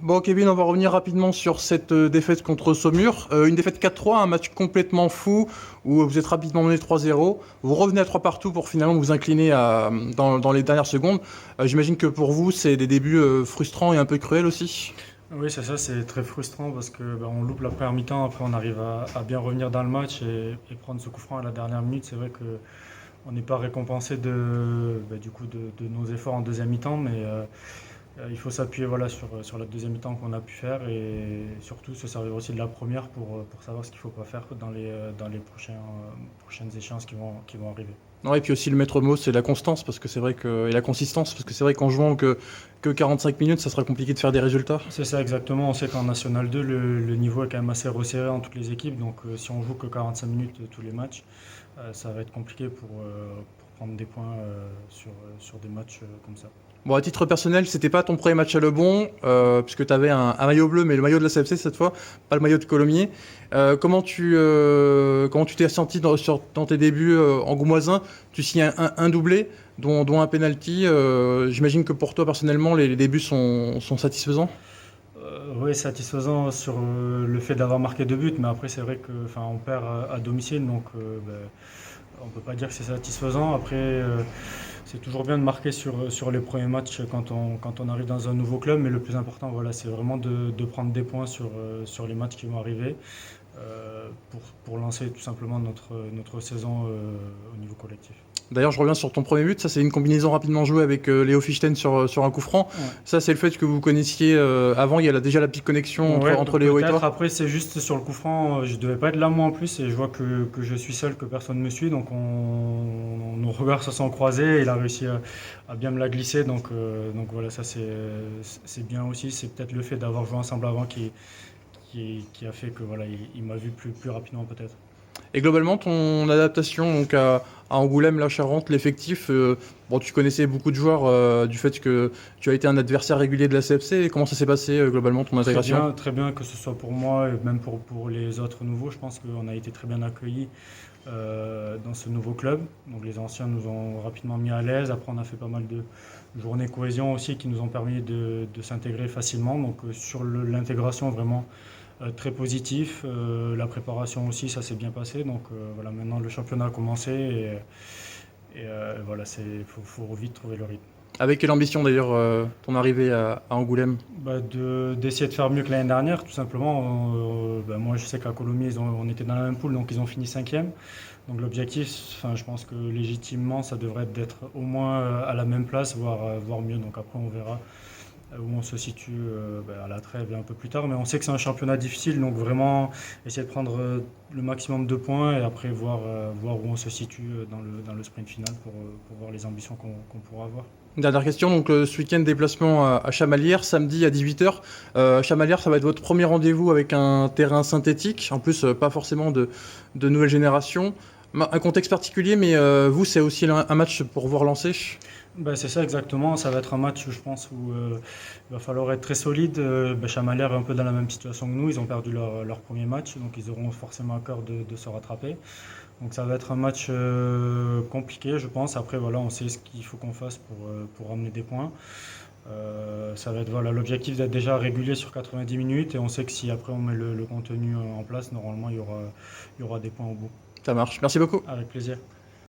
Bon, Kevin, on va revenir rapidement sur cette défaite contre Saumur. Une défaite 4-3, un match complètement fou où vous êtes rapidement mené 3-0. Vous revenez à 3 partout pour finalement vous incliner dans les dernières secondes. J'imagine que pour vous, c'est des débuts frustrants et un peu cruels aussi. Oui, c'est ça, c'est très frustrant parce que on loupe la première mi-temps, après on arrive à bien revenir dans le match et prendre ce coup franc à la dernière minute. C'est vrai que on n'est pas récompensé du coup de nos efforts en deuxième mi-temps, mais il faut s'appuyer voilà, sur la deuxième mi-temps qu'on a pu faire et surtout se servir aussi de la première pour savoir ce qu'il ne faut pas faire dans les prochaines échéances qui vont arriver. Ouais, et puis aussi le maître mot, c'est la constance, parce que c'est vrai que, et la consistance, parce que c'est vrai qu'en jouant que 45 minutes, ça sera compliqué de faire des résultats. C'est ça exactement, on sait qu'en National 2, le niveau est quand même assez resserré en toutes les équipes, donc si on joue que 45 minutes tous les matchs, ça va être compliqué pour prendre des points sur des matchs comme ça. Bon, à titre personnel, c'était pas ton premier match à Lebon, puisque tu avais un maillot bleu, mais le maillot de la CFC cette fois, pas le maillot de Colomiers. Comment tu t'es senti dans tes débuts en Goumoisin? Tu signes un doublé, dont un penalty. J'imagine que pour toi, personnellement, les débuts sont satisfaisants. Oui, satisfaisant sur le fait d'avoir marqué 2 buts, mais après c'est vrai que, on perd à domicile, donc on ne peut pas dire que c'est satisfaisant. Après, c'est toujours bien de marquer sur les premiers matchs quand on arrive dans un nouveau club, mais le plus important, voilà, c'est vraiment de prendre des points sur les matchs qui vont arriver pour lancer tout simplement notre saison au niveau collectif. D'ailleurs, je reviens sur ton premier but. Ça, c'est une combinaison rapidement jouée avec Léo Fichten sur un coup franc. Ouais. Ça, c'est le fait que vous connaissiez avant. Il y a déjà la petite connexion Ouais, entre Léo et peut-être. toi. Après, c'est juste sur le coup franc, je devais pas être là moi en plus, et je vois que je suis seul, que personne ne me suit, donc nos regards se sont croisés, et il a réussi à bien me la glisser, donc voilà, ça c'est bien aussi. C'est peut-être le fait d'avoir joué ensemble avant qui a fait que voilà, il m'a vu plus rapidement peut-être. Et globalement, ton adaptation donc à Angoulême, la Charente, l'effectif, bon, tu connaissais beaucoup de joueurs du fait que tu as été un adversaire régulier de la CFC. Et comment ça s'est passé globalement ton intégration? Très bien, que ce soit pour moi et même pour les autres nouveaux. Je pense qu'on a été très bien accueillis dans ce nouveau club. Donc les anciens nous ont rapidement mis à l'aise. Après, on a fait pas mal de journées cohésion aussi qui nous ont permis de s'intégrer facilement. Donc sur l'intégration, vraiment très positif. La préparation aussi, ça s'est bien passé. Donc voilà, maintenant le championnat a commencé et voilà, faut vite trouver le rythme. Avec quelle ambition d'ailleurs ton arrivée à Angoulême? D'essayer de faire mieux que l'année dernière, tout simplement. Moi, je sais qu'à Colomiers, on était dans la même poule, donc ils ont fini cinquième. Donc l'objectif, je pense que légitimement, ça devrait être d'être au moins à la même place, voire mieux. Donc après, on verra où on se situe à la trêve et un peu plus tard. Mais on sait que c'est un championnat difficile, donc vraiment essayer de prendre le maximum de points et après voir où on se situe dans le sprint final pour voir les ambitions qu'on pourra avoir. Dernière question, donc ce week-end déplacement à Chamalières, samedi à 18h. Chamalières, ça va être votre premier rendez-vous avec un terrain synthétique, en plus pas forcément de nouvelle génération. Un contexte particulier, mais vous, c'est aussi un match pour vous relancer. C'est ça exactement, ça va être un match je pense où il va falloir être très solide. Chamalières est un peu dans la même situation que nous, ils ont perdu leur premier match, donc ils auront forcément à cœur de se rattraper. Donc ça va être un match compliqué je pense, après voilà, on sait ce qu'il faut qu'on fasse pour ramener des points. Ça va être voilà, l'objectif d'être déjà régulier sur 90 minutes et on sait que si après on met le contenu en place, normalement il y aura des points au bout. Ça marche, merci beaucoup. Avec plaisir.